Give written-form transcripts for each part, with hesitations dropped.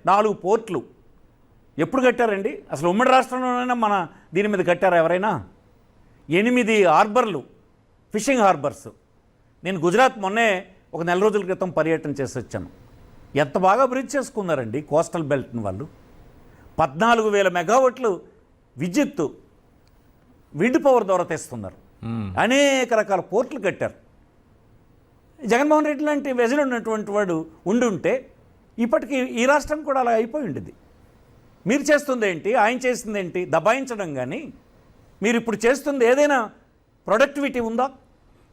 4 పోర్ట్లు ఎప్పుడు కట్టారండి? అసలు ఉమ్మడి రాష్ట్రంలోనైనా మన దీని మీద కట్టారా ఎవరైనా? 8 హార్బర్లు, ఫిషింగ్ హార్బర్స్. నేను గుజరాత్ మొన్నే ఒక నెల రోజుల క్రితం పర్యటన చేసి వచ్చాను. ఎంత బాగా అభివృద్ధి చేసుకున్నారండి కోస్టల్ బెల్ట్ని వాళ్ళు. 14,000 మెగావాట్లు విద్యుత్తు విండ్ పవర్ ద్వారా తెస్తున్నారు. అనేక రకాల పోర్ట్లు కట్టారు. జగన్మోహన్ రెడ్డి లాంటి వెజలు ఉన్నటువంటి వాడు ఉండుంటే ఇప్పటికీ ఈ రాష్ట్రం కూడా అలా అయిపోయి ఉండేది. మీరు చేస్తుంది ఏంటి, ఆయన చేస్తుంది ఏంటి? దబాయించడం. కానీ మీరు ఇప్పుడు చేస్తుంది ఏదైనా ప్రొడక్టివిటీ ఉందా?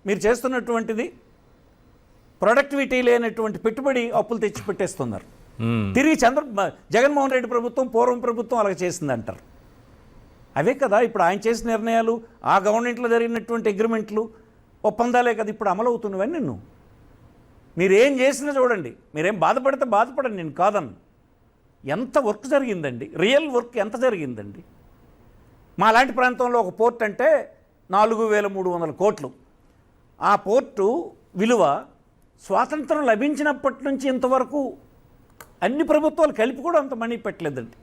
మీరు చేస్తున్నటువంటిది ప్రొడక్టివిటీ లేనటువంటి పెట్టుబడి అప్పులు తెచ్చి పెట్టేస్తున్నారు. తిరిగి జగన్మోహన్ రెడ్డి ప్రభుత్వం, పూర్వం ప్రభుత్వం అలా చేసిందంటారు. అవే కదా ఇప్పుడు ఆయన చేసిన నిర్ణయాలు, ఆ గవర్నమెంట్లో జరిగినటువంటి అగ్రిమెంట్లు, ఒప్పందాలే కదా ఇప్పుడు అమలు అవుతున్నవన్నీ. మీరేం చేసినా చూడండి, మీరేం బాధపడితే బాధపడండి, నేను కాదను. ఎంత వర్క్ జరిగిందండి, రియల్ వర్క్ ఎంత జరిగిందండి. మా లాంటి ప్రాంతంలో ఒక పోర్ట్ అంటే 4,300 కోట్లు. ఆ పోర్టు విలువ స్వాతంత్రం లభించినప్పటి నుంచి ఇంతవరకు అన్ని ప్రభుత్వాలు కలిపి కూడా అంత మనీ పెట్టలేదండి.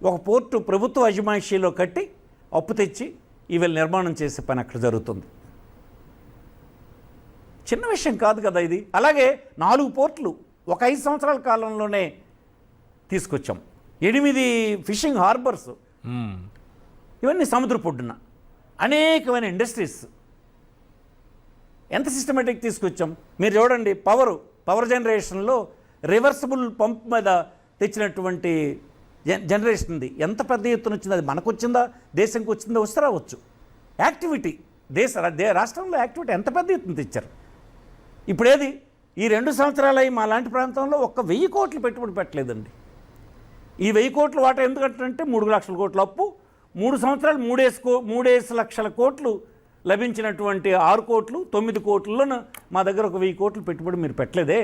ఒక పోర్టు ప్రభుత్వ అజమాయిషీలో కట్టి అప్పు తెచ్చి ఈవేళ నిర్మాణం చేసే పని అక్కడ జరుగుతుంది. చిన్న విషయం కాదు కదా ఇది. అలాగే 4 పోర్ట్లు ఒక 5 సంవత్సరాల కాలంలోనే తీసుకొచ్చాం. 8 ఫిషింగ్ హార్బర్స్, ఇవన్నీ సముద్ర పొడ్డున అనేకమైన ఇండస్ట్రీస్. ఎంత సిస్టమేటిక్ తీసుకొచ్చాం మీరు చూడండి. పవర్ జనరేషన్లో రివర్సిబుల్ పంప్ మీద తెచ్చినటువంటి జనరేషన్ది ఎంత పెద్ద ఎత్తున వచ్చింది. అది మనకు వచ్చిందా, దేశంకి వచ్చిందా? వస్తే రావచ్చు. యాక్టివిటీ రాష్ట్రంలో యాక్టివిటీ ఎంత పెద్ద ఎత్తున తెచ్చారు. ఇప్పుడేది ఈ 2 సంవత్సరాలు అయ్యి మా లాంటి ప్రాంతంలో 1,000 కోట్లు పెట్టుబడి పెట్టలేదండి. ఈ 1,000 కోట్లు వాటా ఎందుకంటే 3 లక్షల కోట్ల అప్పు, 3 సంవత్సరాలు 3 లక్షల కోట్లు లభించినటువంటి 6 కోట్లు 9 కోట్లలో మా దగ్గర 1,000 కోట్లు పెట్టుబడి మీరు పెట్టలేదే.